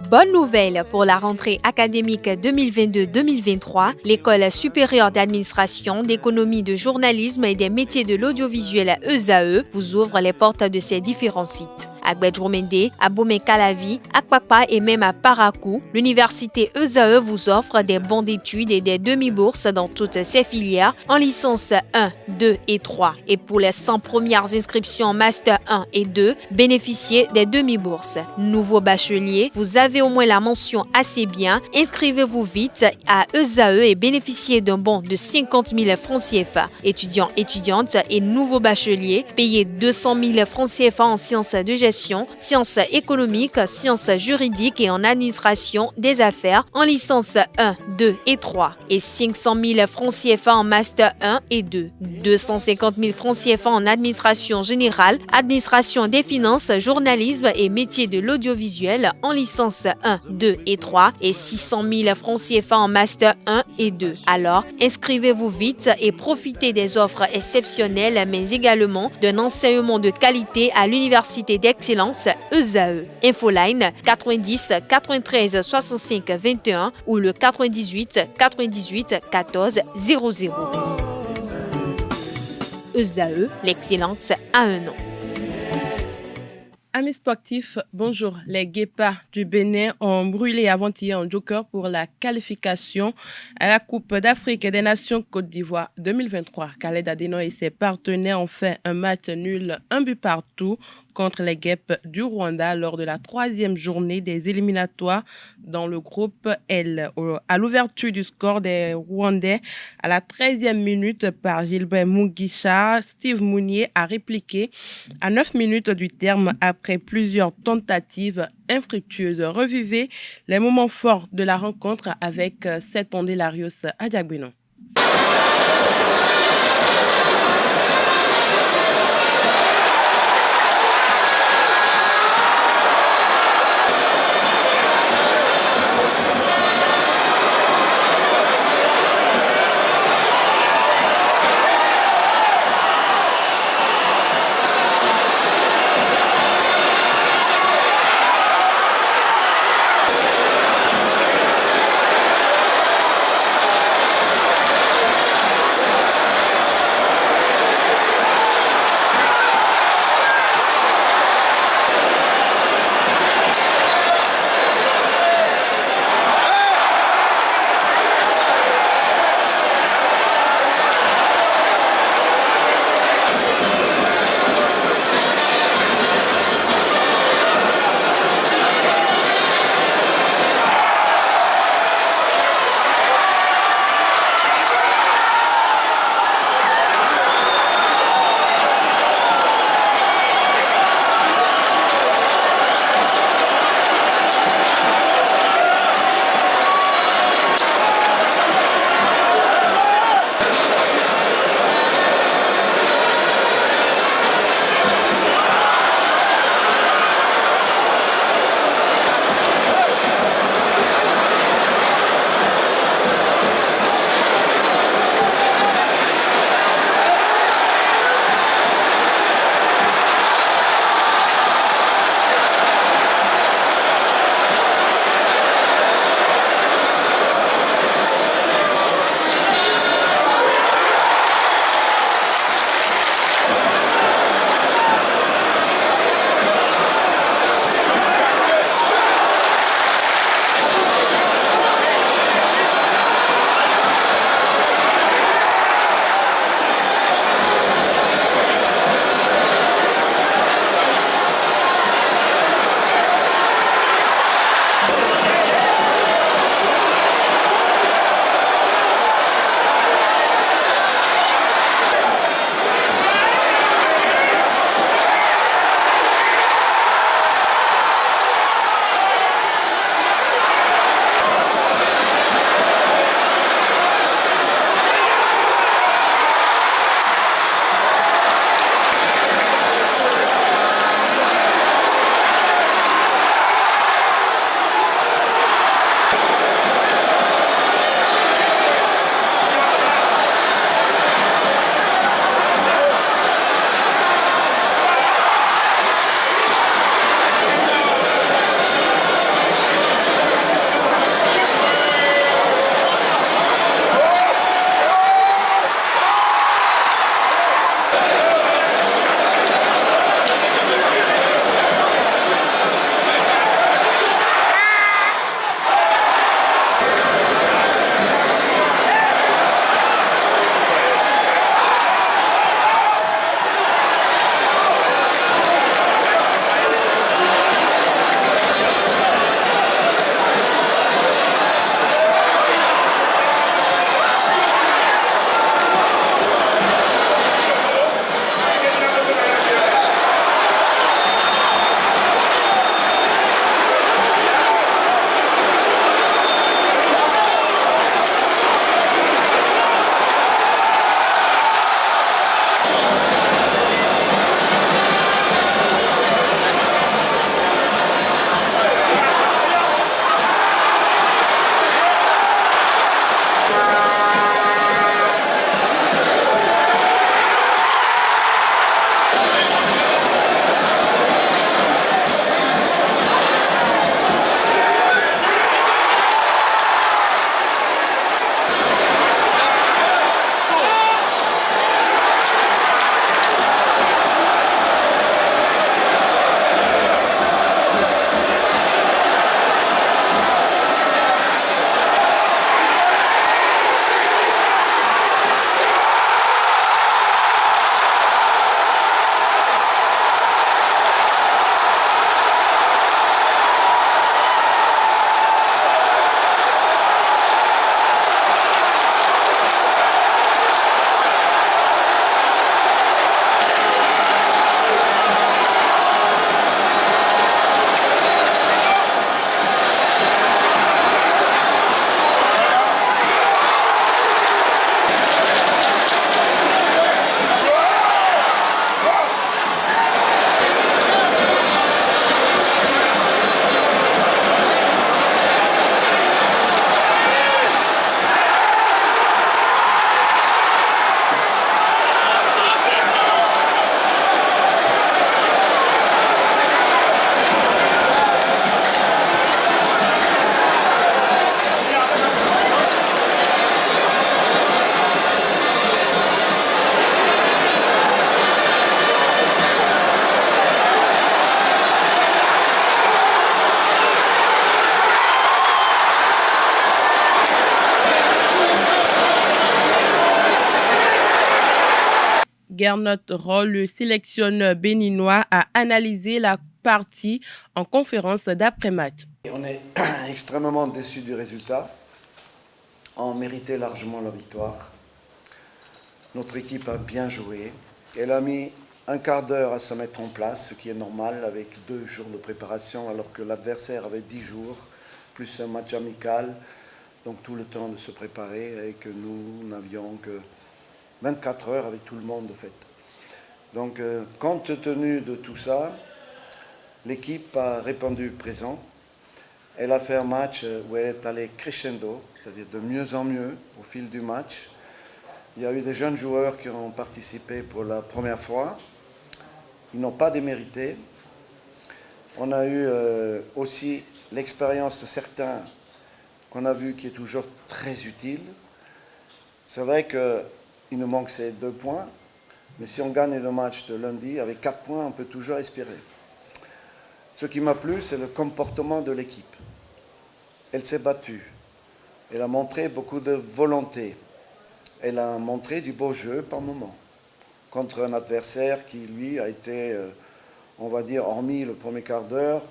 Bonne nouvelle pour la rentrée académique 2022-2023, l'École supérieure d'administration, d'économie, de journalisme et des métiers de l'audiovisuel ESAE vous ouvre les portes de ses différents sites. À Gbedjourmende, à Bomé-Calavi, à Kpakpa et même à Parakou, l'université ESAE vous offre des bons d'études et des demi-bourses dans toutes ses filières en licence 1, 2 et 3. Et pour les 100 premières inscriptions en master 1 et 2, bénéficiez des demi-bourses. Nouveau bachelier, vous avez au moins la mention assez bien. Inscrivez-vous vite à ESAE et bénéficiez d'un bon de 50 000 francs CFA. Étudiants, étudiantes et nouveaux bacheliers, payez 200 000 francs CFA en sciences de gestion, sciences économiques, sciences juridiques et en administration des affaires en licence 1, 2 et 3 et 500 000 francs CFA en master 1 et 2, 250 000 francs CFA en administration générale, administration des finances, journalisme et métiers de l'audiovisuel en licence 1, 2 et 3 et 600 000 francs CFA en master 1 et 2. Alors, inscrivez-vous vite et profitez des offres exceptionnelles mais également d'un enseignement de qualité à l'université d'excellence ESAE. Infoline 90 93 65 21 ou le 98 98 14 00. ESAE, l'excellence à un nom. Amis sportifs, bonjour. Les Guépards du Bénin ont brûlé avant-hier en joker pour la qualification à la Coupe d'Afrique des Nations Côte d'Ivoire 2023. Khaled Adeno et ses partenaires ont fait un match nul, un but partout contre les Guêpes du Rwanda lors de la 3e journée des éliminatoires dans le groupe L. À l'ouverture du score des Rwandais, à la 13e minute par Gilbert Mugisha, Steve Mounier a répliqué à 9 minutes du terme après plusieurs tentatives infructueuses. Revivez les moments forts de la rencontre avec Setonde Larios Adjagbenon. Gernot Roll, le sélectionneur béninois, a analysé la partie en conférence d'après-match. On est extrêmement déçus du résultat. On méritait largement la victoire. Notre équipe a bien joué. Elle a mis un quart d'heure à se mettre en place, ce qui est normal avec 2 jours de préparation, alors que l'adversaire avait 10 jours, plus un match amical, donc tout le temps de se préparer, et que nous n'avions que 24 heures avec tout le monde, de fait. Donc, compte tenu de tout ça, l'équipe a répondu présent. Elle a fait un match où elle est allée crescendo, c'est-à-dire de mieux en mieux au fil du match. Il y a eu des jeunes joueurs qui ont participé pour la première fois. Ils n'ont pas démérité. On a eu aussi l'expérience de certains qu'on a vu qui est toujours très utile. C'est vrai qu'il nous manque ces 2 points, mais si on gagne le match de lundi, avec 4 points, on peut toujours espérer. Ce qui m'a plu, c'est le comportement de l'équipe. Elle s'est battue. Elle a montré beaucoup de volonté. Elle a montré du beau jeu par moment, contre un adversaire qui, lui, a été, on va dire, hormis le premier quart d'heure,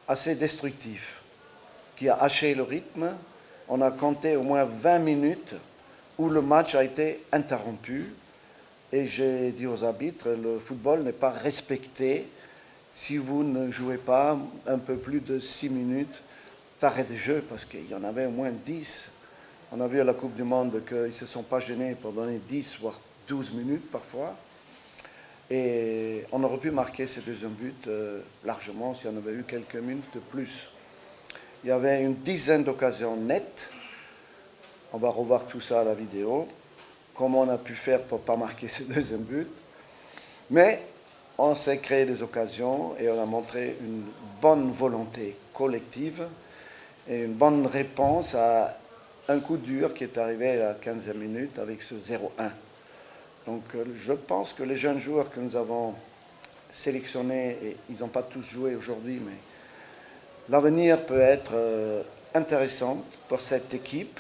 assez destructif, qui a haché le rythme. On a compté au moins 20 minutes où le match a été interrompu. Et j'ai dit aux arbitres, le football n'est pas respecté si vous ne jouez pas un peu plus de 6 minutes d'arrêt de jeu, parce qu'il y en avait au moins 10. On a vu à la Coupe du Monde qu'ils ne se sont pas gênés pour donner 10, voire 12 minutes parfois. Et on aurait pu marquer ce deuxième but largement si on avait eu quelques minutes de plus. Il y avait une dizaine d'occasions nettes. On va revoir tout ça à la vidéo. Comment on a pu faire pour ne pas marquer ce deuxième but. Mais on s'est créé des occasions et on a montré une bonne volonté collective et une bonne réponse à un coup dur qui est arrivé à la 15e minute avec ce 0-1. Donc je pense que les jeunes joueurs que nous avons sélectionnés, et ils n'ont pas tous joué aujourd'hui, mais l'avenir peut être intéressant pour cette équipe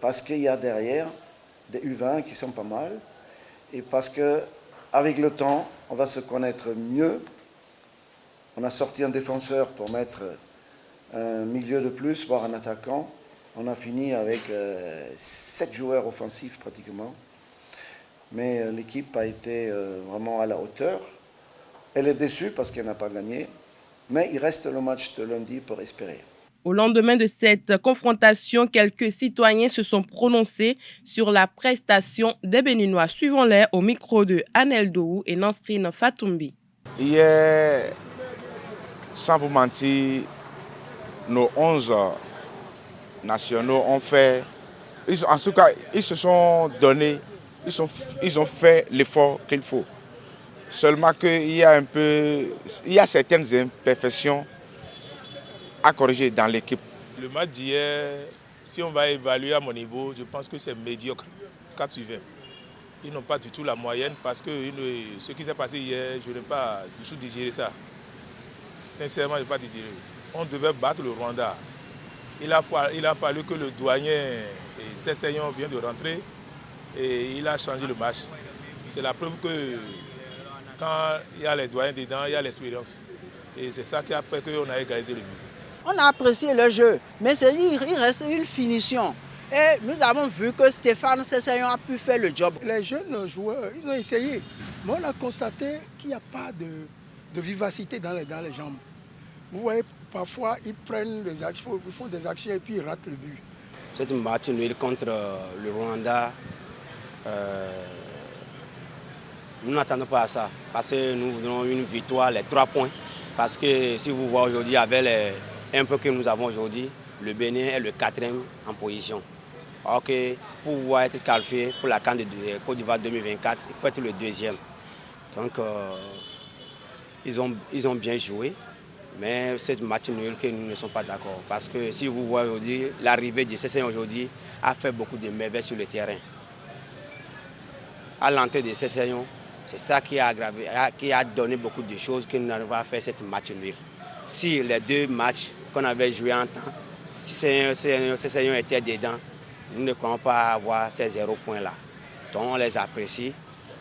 parce qu'il y a derrière des U20 qui sont pas mal et parce qu'avec le temps, on va se connaître mieux. On a sorti un défenseur pour mettre un milieu de plus, voire un attaquant. On a fini avec 7 joueurs offensifs pratiquement. Mais l'équipe a été vraiment à la hauteur. Elle est déçue parce qu'elle n'a pas gagné. Mais il reste le match de lundi pour espérer. Au lendemain de cette confrontation, quelques citoyens se sont prononcés sur la prestation des Béninois. Suivons-les au micro de Anel Dou et Nansrine Fatoumbi. Hier, sans vous mentir, nos 11 nationaux ont fait, en tout cas, ils se sont donnés, ils ont fait l'effort qu'il faut. Seulement qu'il y a certaines imperfections à corriger dans l'équipe. Le match d'hier, si on va évaluer à mon niveau, je pense que c'est médiocre. 4 sur 20. Ils n'ont pas du tout la moyenne parce que ce qui s'est passé hier, je n'ai pas du tout digéré ça. Sincèrement, je n'ai pas digéré. On devait battre le Rwanda. Il a fallu que le douanier Sesseyon vienne de rentrer et il a changé le match. C'est la preuve que quand il y a les douaniers dedans, il y a l'expérience. Et c'est ça qui a fait qu'on a égalisé le but. On a apprécié le jeu, mais il reste une finition. Et nous avons vu que Stéphane Sesseyon a pu faire le job. Les jeunes joueurs, ils ont essayé, mais on a constaté qu'il n'y a pas de vivacité dans les jambes. Vous voyez, parfois, ils prennent des actions, ils font des actions et puis ils ratent le but. C'est un match nul contre le Rwanda. Nous n'attendons pas à ça, parce que nous voulons une victoire, les 3 points. Parce que si vous voyez aujourd'hui, avec un peu que nous avons aujourd'hui, le Bénin est le 4e en position. Alors que pour pouvoir être qualifié pour la CAN de Côte d'Ivoire 2024, il faut être le 2e. Donc, ils ont bien joué. Mais c'est un match nul que nous ne sommes pas d'accord. Parce que si vous voyez aujourd'hui, l'arrivée de Sesseyon aujourd'hui a fait beaucoup de merveilles sur le terrain. À l'entrée de Sesseyon, c'est ça qui a aggravé, qui a donné beaucoup de choses que nous n'avons pas fait ce match nul. Si les 2 matchs qu'on avait joués en temps, si Sesseyon était dedans, nous ne croyons pas avoir ces 0 points là. Donc on les apprécie,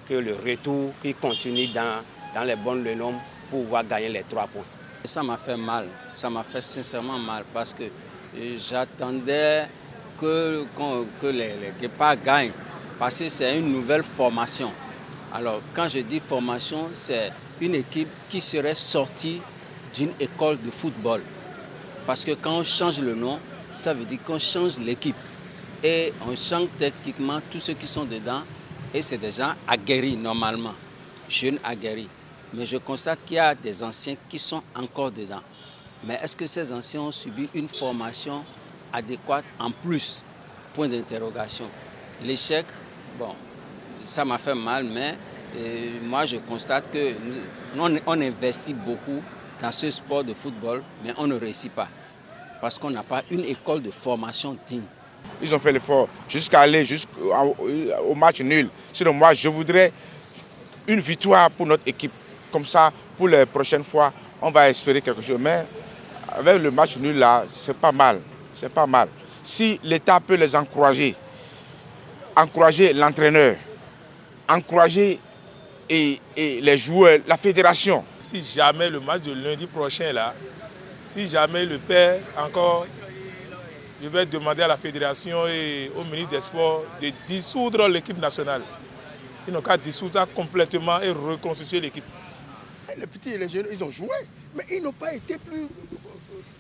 que le retour qui continue dans les bonnes normes pour pouvoir gagner les 3 points. Ça m'a fait mal, ça m'a fait sincèrement mal parce que j'attendais que les Guépards gagnent parce que c'est une nouvelle formation. Alors quand je dis formation, c'est une équipe qui serait sortie d'une école de football. Parce que quand on change le nom, ça veut dire qu'on change l'équipe. Et on change techniquement tous ceux qui sont dedans. Et c'est des gens aguerris normalement, jeunes aguerris. Mais je constate qu'il y a des anciens qui sont encore dedans. Mais est-ce que ces anciens ont subi une formation adéquate en plus? Point d'interrogation. L'échec, bon, ça m'a fait mal, mais moi je constate qu'on investit beaucoup dans ce sport de football, mais on ne réussit pas. Parce qu'on n'a pas une école de formation digne. Ils ont fait l'effort jusqu'à aller jusqu'au match nul. Sinon, moi, je voudrais une victoire pour notre équipe. Comme ça, pour les prochaines fois, on va espérer quelque chose. Mais avec le match nul là, c'est pas mal. C'est pas mal. Si l'État peut les encourager l'entraîneur, encourager et les joueurs, la fédération. Si jamais le match de lundi prochain là, si jamais le perd encore, je vais demander à la fédération et au ministre des Sports de dissoudre l'équipe nationale. Ils n'ont qu'à dissoudre complètement et reconstituer l'équipe. Les petits et les jeunes, ils ont joué, mais ils n'ont pas été plus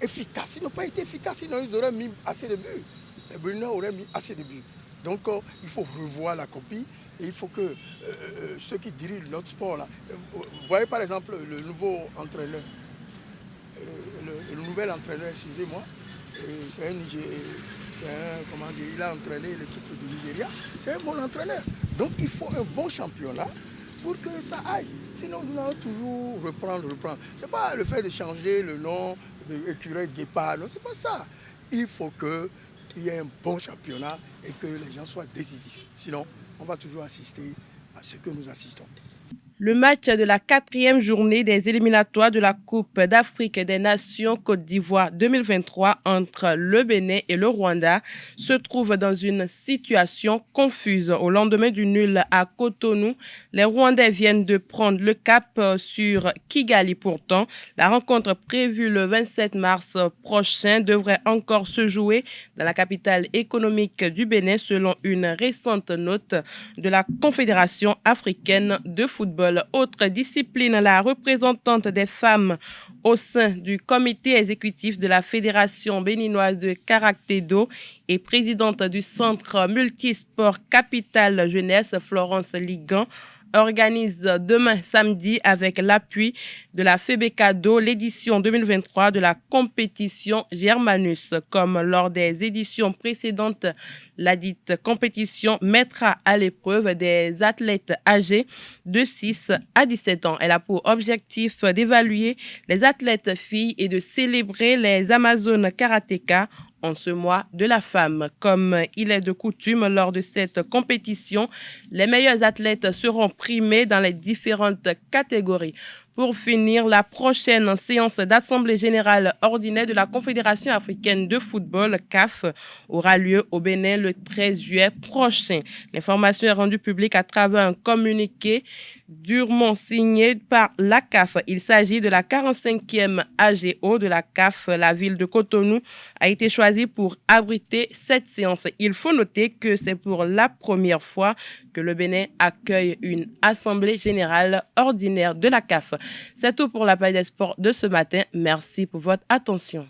efficaces. Ils n'ont pas été efficaces, sinon ils auraient mis assez de buts. Les Bruneurs auraient mis assez de buts. Donc il faut revoir la copie et il faut que ceux qui dirigent notre sport là, vous voyez par exemple le nouveau entraîneur, le nouvel entraîneur, excusez-moi, il a entraîné l'équipe du Nigeria, c'est un bon entraîneur. Donc il faut un bon championnat pour que ça aille. Sinon nous allons toujours reprendre. Ce n'est pas le fait de changer le nom de Écureuil Guépard, non, c'est pas ça. Il faut qu'il y ait un bon championnat et que les gens soient décisifs. Sinon, on va toujours assister à ce que nous assistons. Le match de la 4e journée des éliminatoires de la Coupe d'Afrique des Nations Côte d'Ivoire 2023 entre le Bénin et le Rwanda se trouve dans une situation confuse. Au lendemain du nul à Cotonou, les Rwandais viennent de prendre le cap sur Kigali. Pourtant, la rencontre prévue le 27 mars prochain devrait encore se jouer dans la capitale économique du Bénin selon une récente note de la Confédération africaine de football. Autre discipline, la représentante des femmes au sein du comité exécutif de la Fédération béninoise de karaté-do et présidente du centre multisport Capital Jeunesse, Florence Ligan, organise demain samedi avec l'appui de la FEBECADO l'édition 2023 de la compétition Germanus. Comme lors des éditions précédentes, la dite compétition mettra à l'épreuve des athlètes âgés de 6 à 17 ans. Elle a pour objectif d'évaluer les athlètes filles et de célébrer les Amazones karatéka en ce mois de la femme. Comme il est de coutume lors de cette compétition, les meilleurs athlètes seront primés dans les différentes catégories. Pour finir, la prochaine séance d'Assemblée générale ordinaire de la Confédération africaine de football, CAF, aura lieu au Bénin le 13 juillet prochain. L'information est rendue publique à travers un communiqué durement signé par la CAF. Il s'agit de la 45e AGO de la CAF. La ville de Cotonou a été choisie pour abriter cette séance. Il faut noter que c'est pour la première fois que le Bénin accueille une Assemblée générale ordinaire de la CAF. C'est tout pour la page des sports de ce matin. Merci pour votre attention.